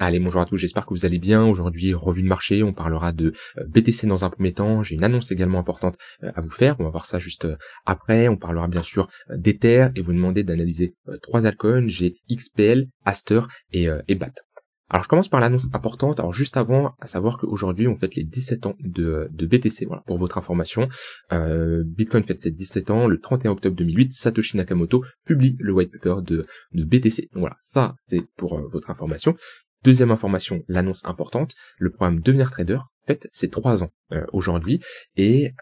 Allez, bonjour à tous, j'espère que vous allez bien. Aujourd'hui, revue de marché, on parlera de BTC dans un premier temps. J'ai une annonce également importante à vous faire. On va voir ça juste après. On parlera bien sûr d'Ether et vous demander d'analyser trois altcoins. J'ai XPL, Aster et BAT. Alors je commence par l'annonce importante. Alors juste avant, à savoir qu'aujourd'hui on fête les 17 ans de BTC. Voilà, pour votre information. Bitcoin fête ses 17 ans. Le 31 octobre 2008, Satoshi Nakamoto publie le white paper de BTC. Donc voilà, ça c'est pour votre information. Deuxième information, l'annonce importante, le programme Devenir Trader fête ses 3 ans aujourd'hui, et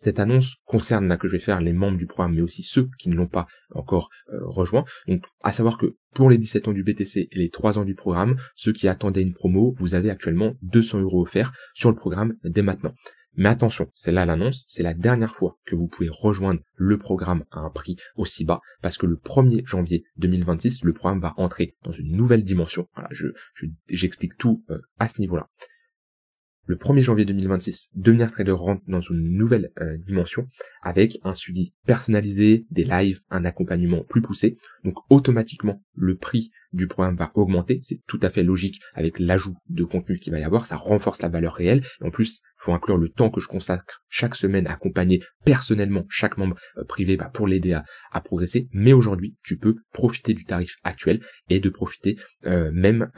cette annonce concerne, là que je vais faire, les membres du programme, mais aussi ceux qui ne l'ont pas encore rejoint. Donc à savoir que pour les 17 ans du BTC et les 3 ans du programme, ceux qui attendaient une promo, vous avez actuellement 200 € offerts sur le programme dès maintenant. Mais attention, c'est là l'annonce, c'est la dernière fois que vous pouvez rejoindre le programme à un prix aussi bas, parce que le 1er janvier 2026, le programme va entrer dans une nouvelle dimension. Voilà, j'explique tout à ce niveau-là. Le 1er janvier 2026, Devenir Trader rentre dans une nouvelle dimension avec un suivi personnalisé, des lives, un accompagnement plus poussé. Donc automatiquement, le prix du programme va augmenter. C'est tout à fait logique avec l'ajout de contenu qu'il va y avoir. Ça renforce la valeur réelle. Et en plus, il faut inclure le temps que je consacre chaque semaine à accompagner personnellement chaque membre privé pour l'aider à progresser. Mais aujourd'hui, tu peux profiter du tarif actuel et de profiter même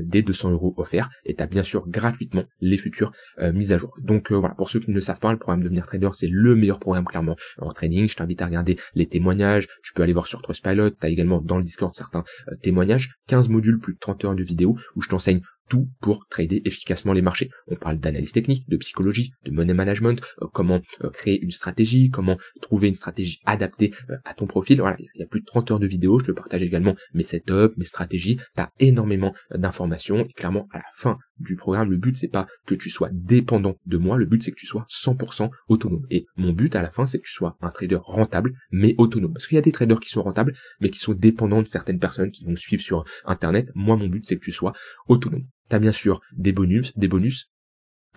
des 200 € offerts. Et tu as bien sûr gratuitement les futures mises à jour. Donc voilà, pour ceux qui ne le savent pas, le programme Devenir Trader, c'est le meilleur programme clairement en trading. Je t'invite à regarder les témoignages. Tu peux aller voir sur Trustpilot. Tu as également dans le Discord certains témoignages. 15 modules, plus de 30 heures de vidéos où je t'enseigne tout pour trader efficacement les marchés. On parle d'analyse technique, de psychologie, de money management, comment créer une stratégie, comment trouver une stratégie adaptée à ton profil. Voilà, il y a plus de 30 heures de vidéos. Je te partage également mes setups, mes stratégies. Tu as énormément d'informations et clairement à la fin du programme, le but c'est pas que tu sois dépendant de moi, le but c'est que tu sois 100% autonome. Et mon but à la fin c'est que tu sois un trader rentable mais autonome. Parce qu'il y a des traders qui sont rentables mais qui sont dépendants de certaines personnes qui vont suivre sur internet. Moi mon but c'est que tu sois autonome. Tu as bien sûr des bonus,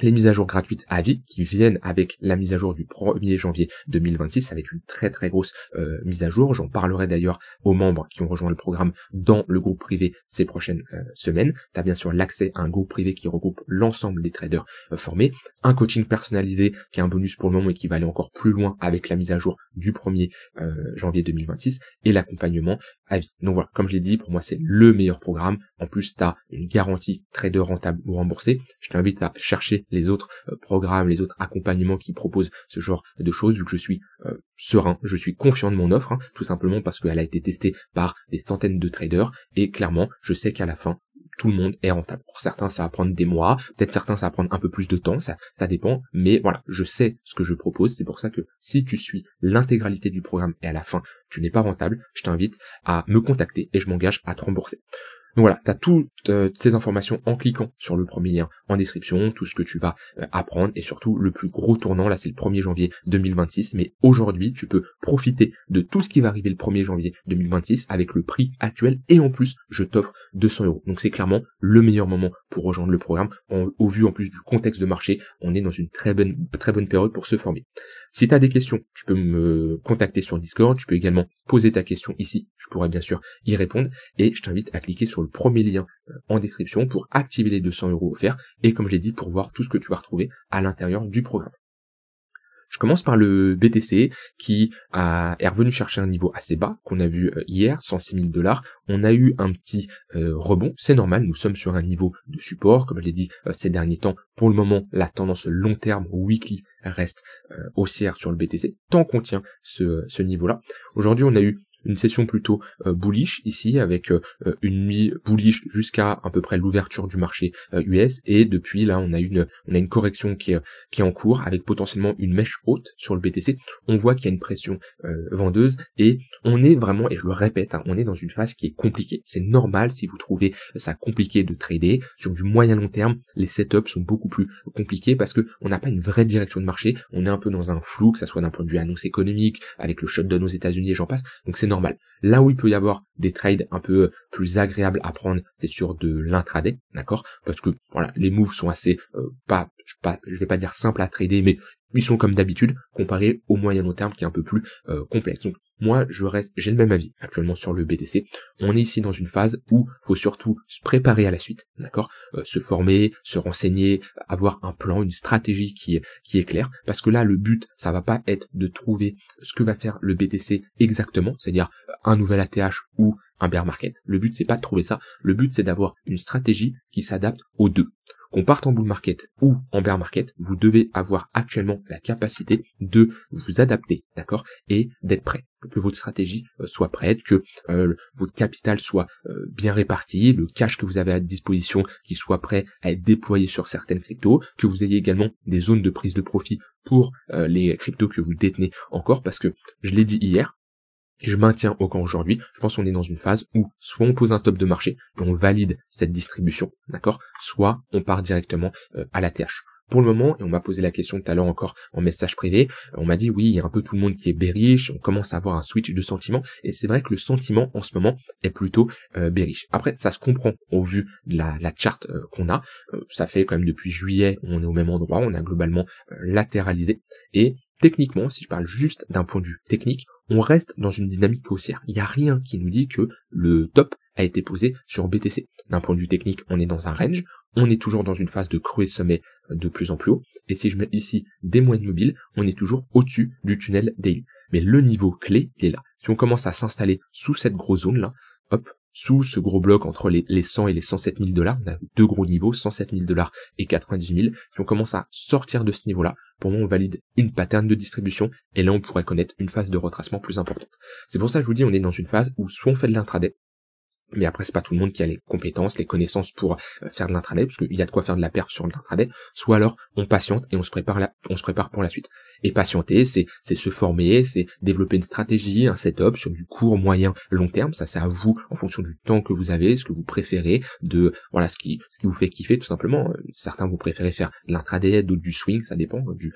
les mises à jour gratuites à vie qui viennent avec la mise à jour du 1er janvier 2026. Ça va être une très très grosse mise à jour. J'en parlerai d'ailleurs aux membres qui ont rejoint le programme dans le groupe privé ces prochaines semaines. Tu as bien sûr l'accès à un groupe privé qui regroupe l'ensemble des traders formés. Un coaching personnalisé qui est un bonus pour le moment et qui va aller encore plus loin avec la mise à jour du 1er janvier 2026 et l'accompagnement à vie. Donc voilà, comme je l'ai dit, pour moi c'est le meilleur programme. En plus, tu as une garantie trader rentable ou remboursé. Je t'invite à chercher les autres programmes, les autres accompagnements qui proposent ce genre de choses, vu que je suis serein, je suis confiant de mon offre, tout simplement parce qu'elle a été testée par des centaines de traders, et clairement, je sais qu'à la fin, tout le monde est rentable. Pour certains, ça va prendre des mois, peut-être certains, ça va prendre un peu plus de temps, ça dépend, mais voilà, je sais ce que je propose, c'est pour ça que si tu suis l'intégralité du programme et à la fin, tu n'es pas rentable, je t'invite à me contacter et je m'engage à te rembourser. Donc voilà, tu as toutes ces informations en cliquant sur le premier lien en description, tout ce que tu vas apprendre et surtout le plus gros tournant, là c'est le 1er janvier 2026, mais aujourd'hui tu peux profiter de tout ce qui va arriver le 1er janvier 2026 avec le prix actuel et en plus je t'offre 200 €. Donc c'est clairement le meilleur moment pour rejoindre le programme au vu en plus du contexte de marché, on est dans une très bonne période pour se former. Si tu as des questions, tu peux me contacter sur Discord, tu peux également poser ta question ici, je pourrai bien sûr y répondre et je t'invite à cliquer sur le premier lien en description pour activer les 200 € offerts et comme je l'ai dit pour voir tout ce que tu vas retrouver à l'intérieur du programme. Je commence par le BTC qui est revenu chercher un niveau assez bas qu'on a vu hier, 106 000 $. On a eu un petit rebond, c'est normal, nous sommes sur un niveau de support, comme je l'ai dit ces derniers temps. Pour le moment, la tendance long terme weekly reste haussière sur le BTC, tant qu'on tient ce niveau-là. Aujourd'hui, on a eu une session plutôt bullish ici avec une nuit bullish jusqu'à peu près l'ouverture du marché US et depuis là on a une correction qui est en cours avec potentiellement une mèche haute sur le BTC. On voit qu'il y a une pression vendeuse et on est vraiment, et je le répète, on est dans une phase qui est compliquée. C'est normal si vous trouvez ça compliqué de trader. Sur du moyen long terme, les setups sont beaucoup plus compliqués parce que on n'a pas une vraie direction de marché. On est un peu dans un flou, que ça soit d'un point de vue annonce économique, avec le shutdown aux États-Unis et j'en passe. Donc c'est normal. Là où il peut y avoir des trades un peu plus agréables à prendre, c'est sur de l'intraday, d'accord? Parce que voilà, les moves sont assez je vais pas dire simples à trader, mais ils sont comme d'habitude comparés au moyen long terme qui est un peu plus complexe. Donc moi j'ai le même avis actuellement sur le BTC. On est ici dans une phase où il faut surtout se préparer à la suite, d'accord, se former, se renseigner, avoir un plan, une stratégie qui est claire, parce que là le but ça va pas être de trouver ce que va faire le BTC exactement, c'est-à-dire un nouvel ATH ou un bear market. Le but c'est pas de trouver ça, le but c'est d'avoir une stratégie qui s'adapte aux deux. Qu'on parte en bull market ou en bear market, vous devez avoir actuellement la capacité de vous adapter, d'accord, et d'être prêt, que votre stratégie soit prête, que votre capital soit bien réparti, le cash que vous avez à disposition qui soit prêt à être déployé sur certaines cryptos, que vous ayez également des zones de prise de profit pour les cryptos que vous détenez encore, parce que je l'ai dit hier, je maintiens encore aujourd'hui, je pense qu'on est dans une phase où soit on pose un top de marché et on valide cette distribution, d'accord, soit on part directement à la TH. Pour le moment, et on m'a posé la question tout à l'heure encore en message privé, on m'a dit oui, il y a un peu tout le monde qui est bearish, on commence à avoir un switch de sentiment, et c'est vrai que le sentiment en ce moment est plutôt bearish. Après, ça se comprend au vu de la charte qu'on a, ça fait quand même depuis juillet, on est au même endroit, on a globalement latéralisé, et techniquement, si je parle juste d'un point de vue technique, on reste dans une dynamique haussière. Il n'y a rien qui nous dit que le top a été posé sur BTC. D'un point de vue technique, on est dans un range, on est toujours dans une phase de creux et sommet de plus en plus haut, et si je mets ici des moyennes mobiles, on est toujours au-dessus du tunnel daily. Mais le niveau clé, il est là. Si on commence à s'installer sous cette grosse zone là, hop, sous ce gros bloc entre les 100 et les 107 000 $, on a deux gros niveaux, 107 000 $ et 98 000. Si on commence à sortir de ce niveau-là, pour moi on valide une pattern de distribution, et là on pourrait connaître une phase de retracement plus importante. C'est pour ça que je vous dis, on est dans une phase où soit on fait de l'intraday, mais après c'est pas tout le monde qui a les compétences, les connaissances pour faire de l'intraday, parce qu'il y a de quoi faire de la perf sur de l'intraday, soit alors on patiente et on se prépare pour la suite. Et patienter, c'est se former, c'est développer une stratégie, un setup sur du court, moyen, long terme. Ça c'est à vous, en fonction du temps que vous avez, ce que vous préférez, de voilà ce qui vous fait kiffer tout simplement. Certains vous préférez faire de l'intraday, d'autres du swing, ça dépend du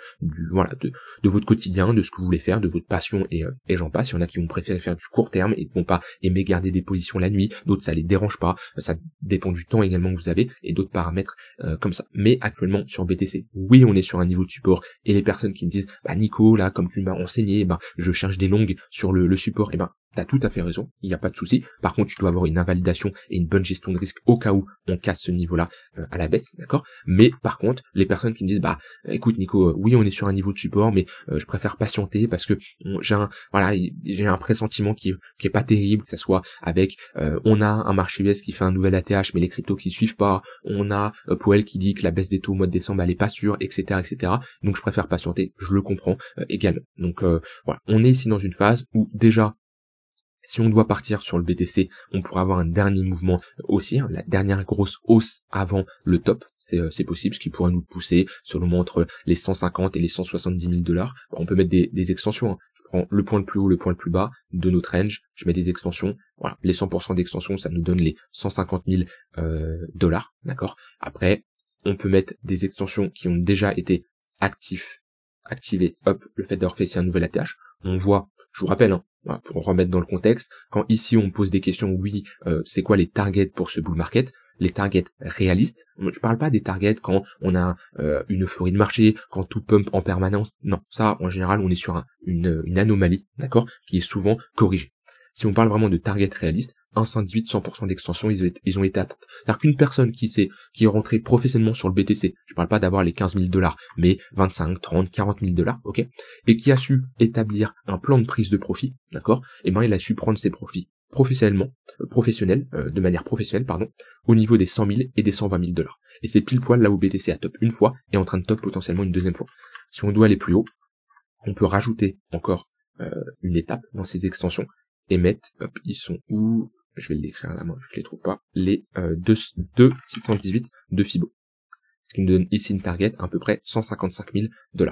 voilà de votre quotidien, de ce que vous voulez faire, de votre passion et j'en passe. Il y en a qui vont préférer faire du court terme et qui vont pas aimer garder des positions la nuit, d'autres ça les dérange pas, ça dépend du temps également que vous avez et d'autres paramètres comme ça. Mais actuellement sur BTC, oui on est sur un niveau de support, et les personnes qui me disent bah Nico, là, comme tu m'as enseigné, je cherche des longues sur le support, t'as tout à fait raison, il n'y a pas de souci. Par contre, tu dois avoir une invalidation et une bonne gestion de risque au cas où on casse ce niveau-là à la baisse, d'accord. Mais par contre, les personnes qui me disent écoute Nico, oui on est sur un niveau de support, mais je préfère patienter parce que j'ai un pressentiment qui est pas terrible, que ça soit avec on a un marché US qui fait un nouvel ATH, mais les cryptos qui suivent pas, on a Powell qui dit que la baisse des taux au mois de décembre elle est pas sûre, etc. Donc je préfère patienter, je le comprends également. Donc voilà, on est ici dans une phase où déjà, si on doit partir sur le BTC, on pourrait avoir un dernier mouvement haussier, la dernière grosse hausse avant le top, c'est possible, ce qui pourrait nous pousser selon moi entre les 150 et les 170 000 $. On peut mettre des extensions, hein. Je prends le point le plus haut, le point le plus bas de notre range, je mets des extensions, voilà, les 100% d'extension, ça nous donne les 150 000 $, d'accord. Après, on peut mettre des extensions qui ont déjà été activées, hop, le fait d'avoir fait ici un nouvel ATH, on voit, je vous rappelle, hein, voilà, pour remettre dans le contexte, quand ici on pose des questions, oui, c'est quoi les targets pour ce bull market, les targets réalistes, je parle pas des targets quand on a une euphorie de marché, quand tout pump en permanence, non, ça en général on est sur une anomalie, d'accord, qui est souvent corrigée. Si on parle vraiment de target réaliste, 1,118, 100% d'extension, ils ont été atteints. C'est-à-dire qu'une personne qui est rentrée professionnellement sur le BTC, je parle pas d'avoir les 15 000 $, mais 25, 30, 40 000 $, ok, et qui a su établir un plan de prise de profit, d'accord, et il a su prendre ses profits de manière professionnelle, au niveau des 100 000 et des 120 000 $. Et c'est pile poil là où BTC a top une fois et est en train de top potentiellement une deuxième fois. Si on doit aller plus haut, on peut rajouter encore une étape dans ces extensions et mettre, hop, ils sont où? Je vais l'écrire à la main, je les trouve pas, les 2,618 de Fibo. Ce qui me donne ici une target à peu près 155 000 $.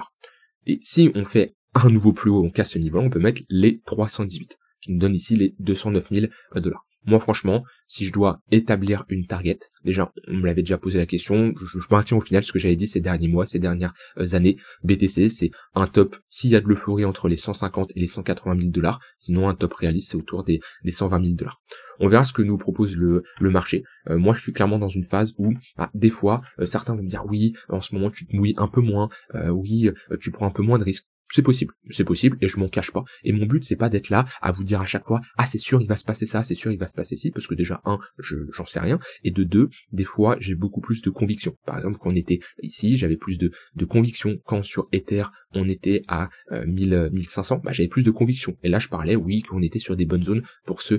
Et si on fait un nouveau plus haut, on casse ce niveau-là, on peut mettre les 318, qui nous donne ici les 209 000 $. Moi, franchement, si je dois établir une target, déjà, on me l'avait déjà posé la question, je maintiens au final ce que j'avais dit ces derniers mois, ces dernières années. BTC, c'est un top, s'il y a de l'euphorie entre les 150 et les 180 000 dollars, sinon un top réaliste, c'est autour des 120 000 dollars. On verra ce que nous propose le marché. Moi, je suis clairement dans une phase où, des fois, certains vont me dire, oui, en ce moment, tu te mouilles un peu moins, oui, tu prends un peu moins de risques. C'est possible, et je m'en cache pas. Et mon but, c'est pas d'être là à vous dire à chaque fois, ah, c'est sûr, il va se passer ça, c'est sûr, il va se passer ci, parce que déjà, j'en sais rien, et de deux, des fois, j'ai beaucoup plus de conviction. Par exemple, quand on était ici, j'avais plus de conviction. Quand sur Ether, on était à 1500, j'avais plus de conviction. Et là, je parlais, oui, qu'on était sur des bonnes zones pour se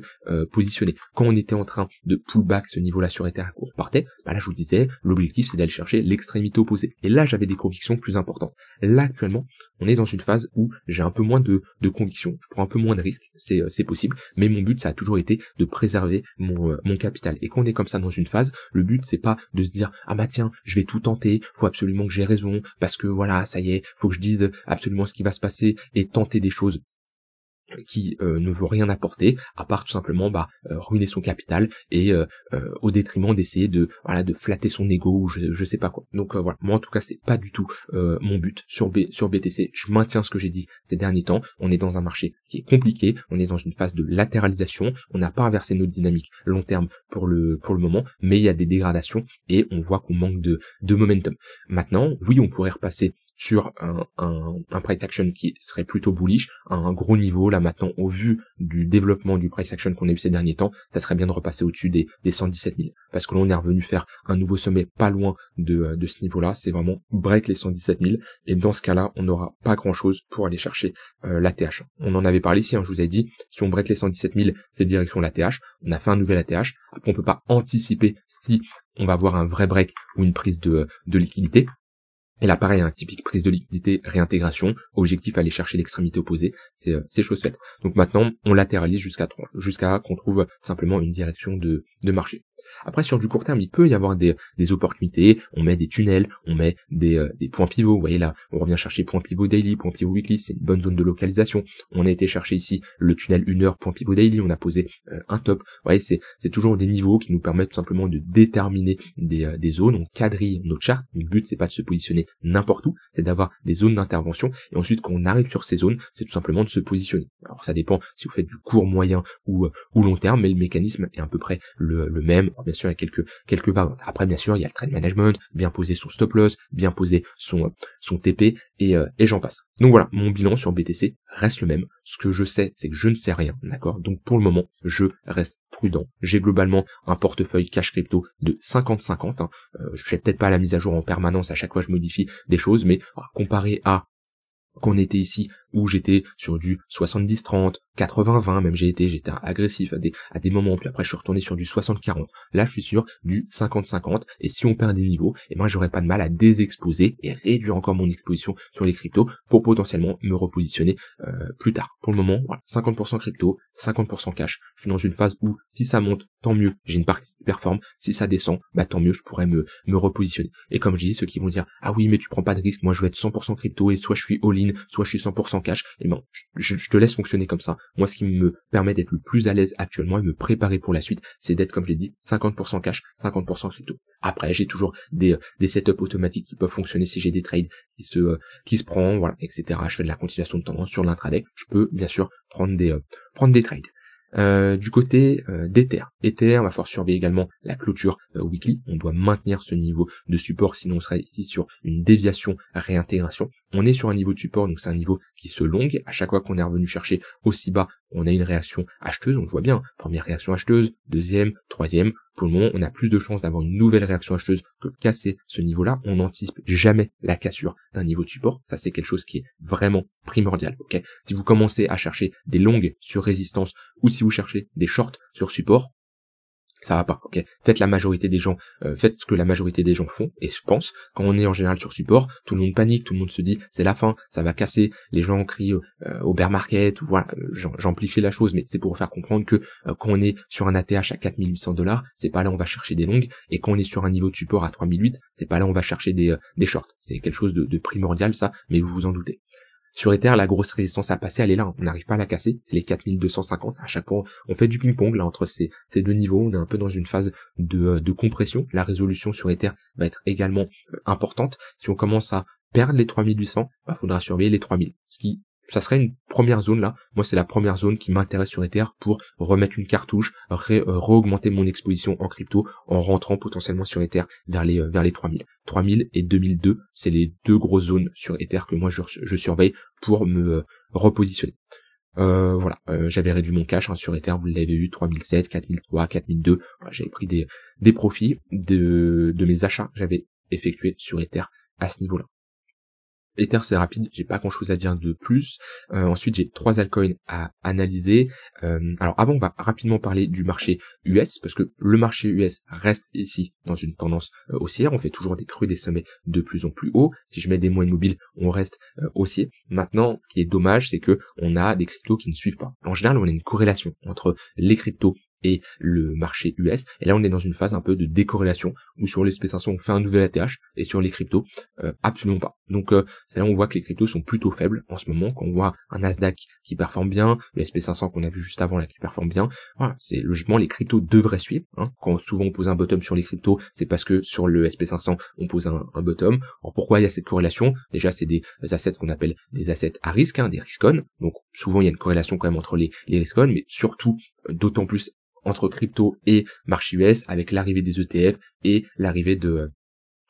positionner. Quand on était en train de pullback ce niveau-là sur Ether, on repartait, là, je vous disais, l'objectif, c'est d'aller chercher l'extrémité opposée. Et là, j'avais des convictions plus importantes. Là, actuellement, on est dans une phase où j'ai un peu moins de conviction, je prends un peu moins de risques, c'est possible, mais mon but, ça a toujours été de préserver mon capital. Et quand on est comme ça dans une phase, le but, c'est pas de se dire, ah tiens, je vais tout tenter, faut absolument que j'ai raison, parce que voilà, ça y est, faut que je dise absolument ce qui va se passer, et tenter des choses qui ne veut rien apporter à part tout simplement ruiner son capital et au détriment d'essayer de flatter son ego ou je sais pas quoi. Donc voilà, moi en tout cas c'est pas du tout mon but sur BTC. Je maintiens ce que j'ai dit ces derniers temps. On est dans un marché qui est compliqué, on est dans une phase de latéralisation, on n'a pas inversé notre dynamique long terme pour le moment, mais il y a des dégradations et on voit qu'on manque de momentum. Maintenant, oui, on pourrait repasser sur un price action qui serait plutôt bullish, à un gros niveau. Là maintenant, au vu du développement du price action qu'on a eu ces derniers temps, ça serait bien de repasser au-dessus des 117 000. Parce que là, on est revenu faire un nouveau sommet pas loin de ce niveau-là. C'est vraiment break les 117 000. Et dans ce cas-là, on n'aura pas grand-chose pour aller chercher la TH. On en avait parlé ici, je vous ai dit, si on break les 117 000, c'est direction la TH. On a fait un nouvel ATH. Après, on peut pas anticiper si on va avoir un vrai break ou une prise de liquidité. Et là, pareil, typique prise de liquidité, réintégration, objectif aller chercher l'extrémité opposée, c'est chose faite. Donc maintenant, on latéralise jusqu'à qu'on trouve simplement une direction de marché. Après, sur du court terme, il peut y avoir des opportunités, on met des tunnels, on met des points pivots, vous voyez là, on revient chercher point pivot daily, point pivot weekly, c'est une bonne zone de localisation. On a été chercher ici le tunnel 1 heure, point pivot daily, on a posé un top. Vous voyez, c'est toujours des niveaux qui nous permettent tout simplement de déterminer des zones, on quadrille notre chart. Le but, c'est pas de se positionner n'importe où, c'est d'avoir des zones d'intervention, et ensuite, quand on arrive sur ces zones, c'est tout simplement de se positionner. Alors ça dépend si vous faites du court, moyen ou long terme, mais le mécanisme est à peu près le même. Alors, bien sûr, il y a quelques variantes. Après, bien sûr, il y a le trade management, bien poser son stop loss, bien poser son TP, et j'en passe. Donc voilà, mon bilan sur BTC reste le même. Ce que je sais, c'est que je ne sais rien, d'accord? Donc pour le moment, je reste prudent. J'ai globalement un portefeuille cash crypto de 50-50. Je fais peut-être pas la mise à jour en permanence, à chaque fois je modifie des choses, mais comparé à qu'on était ici où j'étais sur du 70-30, 80-20, même j'étais agressif à des moments, puis après je suis retourné sur du 60-40. Là je suis sur du 50-50, et si on perd des niveaux, j'aurais pas de mal à désexposer et réduire encore mon exposition sur les cryptos pour potentiellement me repositionner plus tard. Pour le moment, voilà, 50% crypto, 50% cash. Je suis dans une phase où si ça monte, tant mieux, j'ai une partie qui performe, si ça descend, tant mieux, je pourrais me repositionner. Et comme je dis, ceux qui vont dire, ah oui mais tu prends pas de risque, moi je veux être 100% crypto et soit je suis all-in, soit je suis 100% cash, je te laisse fonctionner comme ça. Moi, ce qui me permet d'être le plus à l'aise actuellement et me préparer pour la suite, c'est d'être, comme je l'ai dit, 50% cash, 50% crypto. Après, j'ai toujours des setups automatiques qui peuvent fonctionner si j'ai des trades qui se prend, voilà, etc. Je fais de la continuation de tendance sur l'intraday. Je peux, bien sûr, prendre des trades. Du côté d'Ether, va falloir surveiller également la clôture weekly. On doit maintenir ce niveau de support, sinon on serait ici sur une déviation réintégration. On est sur un niveau de support, donc c'est un niveau qui se longue. À chaque fois qu'on est revenu chercher aussi bas, on a une réaction acheteuse, on le voit bien. Première réaction acheteuse, deuxième, troisième. Pour le moment, on a plus de chances d'avoir une nouvelle réaction acheteuse que de casser ce niveau-là. On n'anticipe jamais la cassure d'un niveau de support. Ça, c'est quelque chose qui est vraiment primordial. Ok, si vous commencez à chercher des longues sur résistance ou si vous cherchez des shorts sur support, ça va pas, ok. Faites ce que la majorité des gens font, et je pense, quand on est en général sur support, tout le monde panique, tout le monde se dit, c'est la fin, ça va casser, les gens crient au bear market, ou voilà, j'amplifie la chose, mais c'est pour faire comprendre que quand on est sur un ATH à 4800$, c'est pas là où on va chercher des longues, et quand on est sur un niveau de support à 3008, c'est pas là où on va chercher des shorts. C'est quelque chose de primordial, ça, mais vous vous en doutez. Sur Ether, la grosse résistance à passer, elle est là, hein. On n'arrive pas à la casser, c'est les 4250. À chaque fois, on fait du ping-pong là entre ces deux niveaux. On est un peu dans une phase de compression. La résolution sur Ether va être également importante. Si on commence à perdre les 3800, il faudra surveiller les 3000. Ça serait une première zone là. Moi, c'est la première zone qui m'intéresse sur Ether pour remettre une cartouche, re-augmenter mon exposition en crypto en rentrant potentiellement sur Ether vers les 3000. 3000 et 2002, c'est les deux grosses zones sur Ether que moi je surveille pour me repositionner. Voilà, j'avais réduit mon cash sur Ether, vous l'avez vu, 3007, 4003, 4002. Voilà, j'avais pris des profits de mes achats que j'avais effectués sur Ether à ce niveau-là. Ether, c'est rapide, j'ai pas grand chose à dire de plus. Ensuite, j'ai 3 altcoins à analyser. Alors avant, on va rapidement parler du marché US, parce que le marché US reste ici dans une tendance haussière. On fait toujours des creux, des sommets de plus en plus hauts. Si je mets des moyennes mobiles, on reste haussier. Maintenant, ce qui est dommage, c'est que on a des cryptos qui ne suivent pas. En général, on a une corrélation entre les cryptos et le marché US, et là on est dans une phase un peu de décorrélation, où sur les SP500 on fait un nouvel ATH, et sur les cryptos, absolument pas. Donc c'est là où on voit que les cryptos sont plutôt faibles en ce moment, quand on voit un Nasdaq qui performe bien, le SP500 qu'on a vu juste avant là qui performe bien, voilà, c'est logiquement les cryptos devraient suivre, hein. Quand souvent on pose un bottom sur les cryptos, c'est parce que sur le SP500 on pose un bottom. Alors pourquoi il y a cette corrélation? Déjà c'est des assets qu'on appelle des assets à risque, hein, des risk on, donc souvent il y a une corrélation quand même entre les risk on, mais surtout d'autant plus entre crypto et marché US avec l'arrivée des ETF et l'arrivée de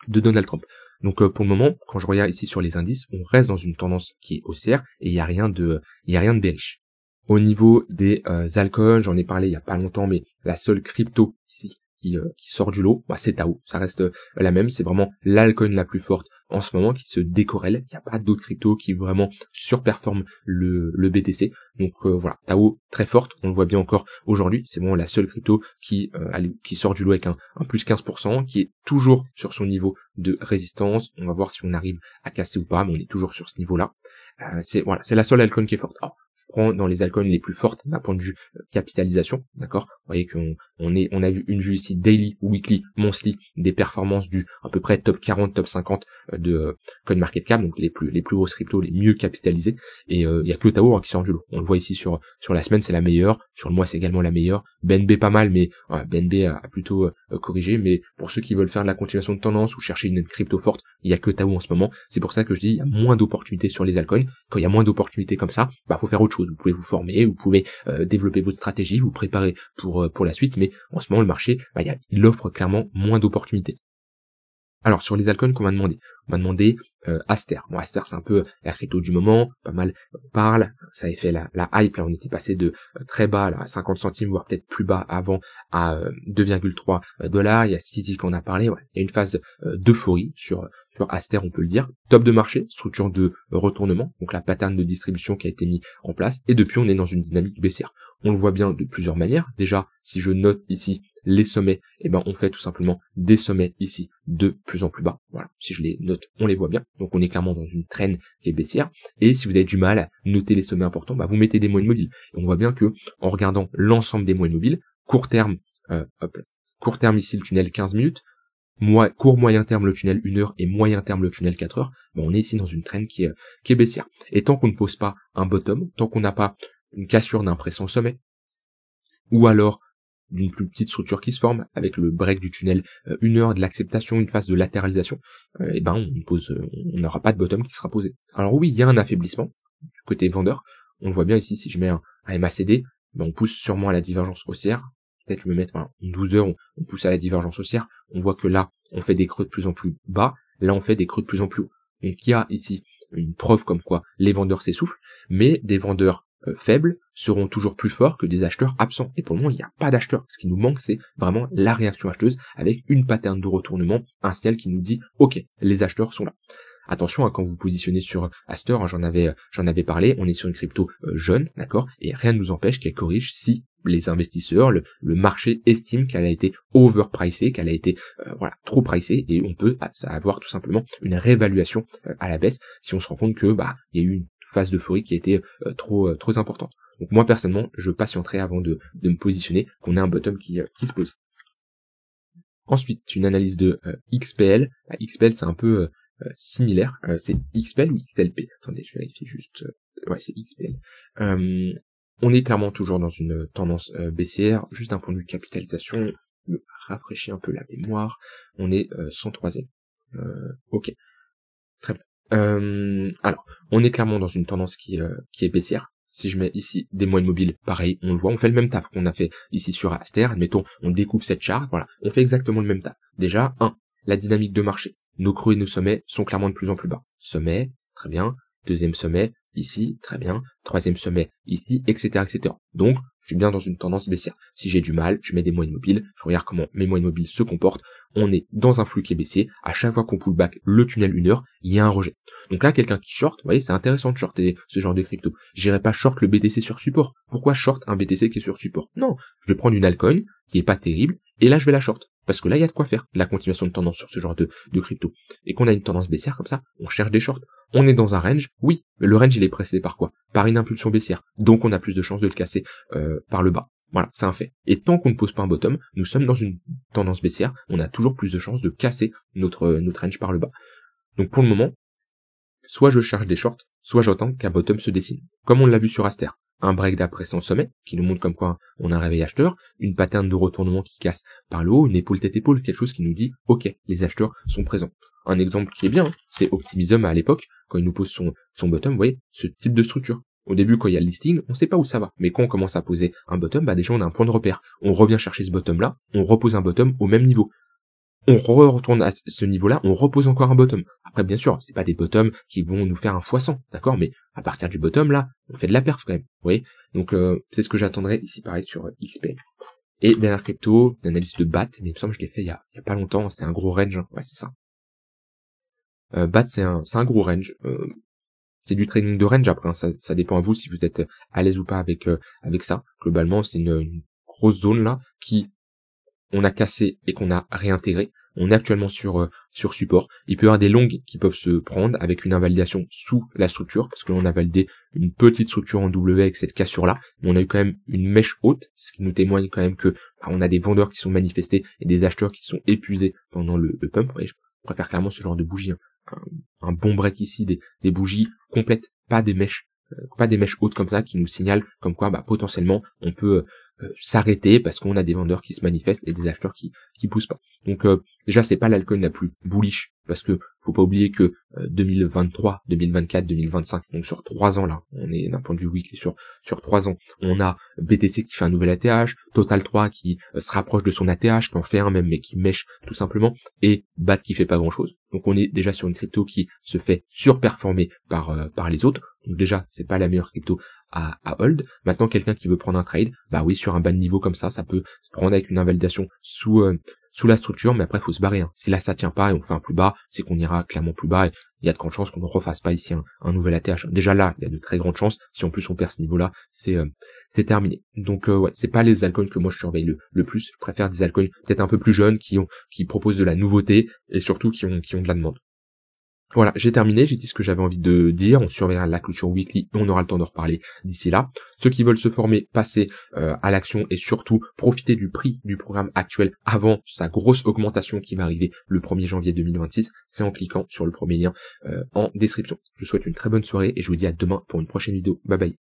Donald Trump. Donc pour le moment, quand je regarde ici sur les indices, on reste dans une tendance qui est haussière et il y a rien de bearish. Au niveau des altcoins, j'en ai parlé il y a pas longtemps, mais la seule crypto ici qui sort du lot, c'est Tao. Ça reste la même, c'est vraiment l'altcoin la plus forte en ce moment qui se décorrèle. Il n'y a pas d'autres cryptos qui vraiment surperforment le BTC. Donc voilà, Tao très forte, on le voit bien encore aujourd'hui. C'est vraiment la seule crypto qui sort du lot avec un plus 15%, qui est toujours sur son niveau de résistance. On va voir si on arrive à casser ou pas, mais on est toujours sur ce niveau-là. C'est la seule altcoin qui est forte. Alors, prend dans les altcoins les plus fortes d'un point de vue capitalisation, d'accord. Vous voyez on a vu une vue ici daily, weekly, monthly des performances du à peu près top 40, top 50 de CoinMarketCap, donc les plus grosses cryptos, les mieux capitalisées, et il y a que le Tao qui sort du lot. On le voit ici sur la semaine, c'est la meilleure, sur le mois c'est également la meilleure. BNB pas mal, mais BNB a plutôt corrigé, mais pour ceux qui veulent faire de la continuation de tendance ou chercher une crypto forte, il y a que Tao en ce moment. C'est pour ça que je dis il y a moins d'opportunités sur les altcoins. Quand il y a moins d'opportunités comme ça, faut faire autre chose. Vous pouvez vous former, vous pouvez développer votre stratégie, vous préparer pour la suite, mais en ce moment le marché, il offre clairement moins d'opportunités. Alors sur les altcoins qu'on m'a demandé, on m'a demandé Aster. Bon, Aster c'est un peu la crypto du moment, pas mal parle, ça avait fait la hype, là on était passé de très bas là, à 50 centimes, voire peut-être plus bas avant à 2,3 $, il y a Citi qu'on a parlé, il y a une phase d'euphorie sur Aster, on peut le dire. Top de marché, structure de retournement, donc la pattern de distribution qui a été mise en place, et depuis on est dans une dynamique baissière. On le voit bien de plusieurs manières. Déjà, si je note ici les sommets, on fait tout simplement des sommets ici de plus en plus bas. Voilà, si je les note, on les voit bien. Donc on est clairement dans une trend qui est baissière. Et si vous avez du mal à noter les sommets importants, vous mettez des moyennes mobiles. Et on voit bien que en regardant l'ensemble des moyennes mobiles, court terme ici le tunnel 15 minutes, court moyen terme le tunnel 1 heure et moyen terme le tunnel 4 heures, on est ici dans une trend qui est baissière. Et tant qu'on ne pose pas un bottom, tant qu'on n'a pas une cassure d'un précédent sommet, ou alors d'une plus petite structure qui se forme avec le break du tunnel 1 heure, de l'acceptation, une phase de latéralisation, on n'aura pas de bottom qui sera posé. Alors oui, il y a un affaiblissement du côté vendeur. On le voit bien ici, si je mets un MACD, on pousse sûrement à la divergence haussière. Peut-être je me mettre une 12 heures, on pousse à la divergence haussière. On voit que là, on fait des creux de plus en plus bas. Là, on fait des creux de plus en plus hauts. Donc il y a ici une preuve comme quoi les vendeurs s'essoufflent, mais des vendeurs faibles seront toujours plus forts que des acheteurs absents. Et pour le moment, il n'y a pas d'acheteurs. Ce qui nous manque, c'est vraiment la réaction acheteuse avec une pattern de retournement, un ciel qui nous dit, ok, les acheteurs sont là. Attention quand vous positionnez sur Aster, j'en avais parlé, on est sur une crypto jeune, d'accord, et rien ne nous empêche qu'elle corrige si les investisseurs, le marché estime qu'elle a été overpricée, qu'elle a été trop pricée, et on peut avoir tout simplement une réévaluation à la baisse si on se rend compte que il y a eu une phase d'euphorie qui a été trop importante. Donc moi personnellement, je patienterai avant de me positionner, qu'on ait un bottom qui se pose. Ensuite, une analyse de XPL. XPL, c'est un peu similaire. C'est XPL ou XLP? Attendez, je vérifie juste. Ouais, c'est XPL. On est clairement toujours dans une tendance baissière, juste d'un point de vue capitalisation. Je me rafraîchis un peu la mémoire. On est 103e. Ok, très bien. Alors, on est clairement dans une tendance qui est baissière. Si je mets ici des moyennes mobiles, pareil, on le voit, on fait le même taf qu'on a fait ici sur Aster. Admettons, on découpe cette charte, voilà, on fait exactement le même taf. Déjà, la dynamique de marché. Nos creux et nos sommets sont clairement de plus en plus bas. Sommet, très bien. Deuxième sommet, ici, très bien. Troisième sommet, ici, etc., etc. Donc, je suis bien dans une tendance baissière. Si j'ai du mal, je mets des moyennes mobiles, je regarde comment mes moyennes mobiles se comportent. On est dans un flux qui est baissier. À chaque fois qu'on pull back le tunnel 1 heure, il y a un rejet. Donc là, quelqu'un qui short, vous voyez, c'est intéressant de shorter ce genre de crypto. J'irai pas short le BTC sur support. Pourquoi short un BTC qui est sur support? Non, je vais prendre une altcoin qui est pas terrible, et là je vais la short. Parce que là, il y a de quoi faire, la continuation de tendance sur ce genre de crypto. Et qu'on a une tendance baissière comme ça, on cherche des shorts. On est dans un range, oui, mais le range il est précédé par quoi? Par une impulsion baissière. Donc on a plus de chances de le casser par le bas. Voilà, c'est un fait. Et tant qu'on ne pose pas un bottom, nous sommes dans une tendance baissière, on a toujours plus de chances de casser notre range par le bas. Donc pour le moment, soit je cherche des shorts, soit j'attends qu'un bottom se dessine. Comme on l'a vu sur Aster. Un break d'après son sommet, qui nous montre comme quoi on a un réveil acheteur, une pattern de retournement qui casse par le haut, une épaule tête-épaule, quelque chose qui nous dit, ok, les acheteurs sont présents. Un exemple qui est bien, c'est Optimism à l'époque, quand il nous pose son bottom, vous voyez, ce type de structure. Au début, quand il y a le listing, on sait pas où ça va. Mais quand on commence à poser un bottom, bah déjà on a un point de repère. On revient chercher ce bottom-là, on repose un bottom au même niveau. On retourne à ce niveau-là, on repose encore un bottom. Après, bien sûr, c'est pas des bottoms qui vont nous faire un x100, d'accord? Mais à partir du bottom, là, on fait de la perf quand même, vous voyez? Donc, c'est ce que j'attendrai ici, pareil, sur XP. Et dernière crypto, une analyse de BAT, mais il me semble que je l'ai fait il y a pas longtemps, c'est un gros range, hein. Ouais, c'est ça. BAT, c'est un gros range. C'est du trading de range après, hein. Ça dépend à vous si vous êtes à l'aise ou pas avec ça. Globalement, c'est une grosse zone là qui on a cassé et qu'on a réintégré. On est actuellement sur support. Il peut y avoir des longues qui peuvent se prendre avec une invalidation sous la structure, parce que l'on a validé une petite structure en W avec cette cassure-là, mais on a eu quand même une mèche haute, ce qui nous témoigne quand même que on a des vendeurs qui sont manifestés et des acheteurs qui sont épuisés pendant le pump. Et je préfère clairement ce genre de bougie, hein. Un bon break ici, des bougies complètes, pas des mèches hautes comme ça qui nous signalent comme quoi potentiellement on peut s'arrêter parce qu'on a des vendeurs qui se manifestent et des acheteurs qui poussent pas. Donc déjà c'est pas l'alcool la plus bullish parce que faut pas oublier que 2023, 2024, 2025, donc sur 3 ans là, on est d'un point de vue weekly sur 3 ans, on a BTC qui fait un nouvel ATH, Total 3 qui se rapproche de son ATH, qui en fait un même mais qui mèche tout simplement, et BAT qui fait pas grand chose. Donc on est déjà sur une crypto qui se fait surperformer par les autres. Donc déjà c'est pas la meilleure crypto à hold. Maintenant, quelqu'un qui veut prendre un trade, bah oui, sur un bas de niveau comme ça peut se prendre avec une invalidation sous la structure, mais après, faut se barrer, hein. Si là, ça tient pas et on fait un plus bas, c'est qu'on ira clairement plus bas et il y a de grandes chances qu'on ne refasse pas ici un nouvel ATH. Déjà là, il y a de très grandes chances. Si en plus on perd ce niveau-là, c'est terminé. Donc, ouais, c'est pas les altcoins que moi je surveille le plus. Je préfère des altcoins peut-être un peu plus jeunes qui proposent de la nouveauté et surtout qui ont de la demande. Voilà, j'ai terminé, j'ai dit ce que j'avais envie de dire, on surveillera la clôture weekly et on aura le temps d'en reparler d'ici là. Ceux qui veulent se former, passer à l'action et surtout profiter du prix du programme actuel avant sa grosse augmentation qui va arriver le 1er janvier 2026, c'est en cliquant sur le premier lien en description. Je vous souhaite une très bonne soirée et je vous dis à demain pour une prochaine vidéo. Bye bye.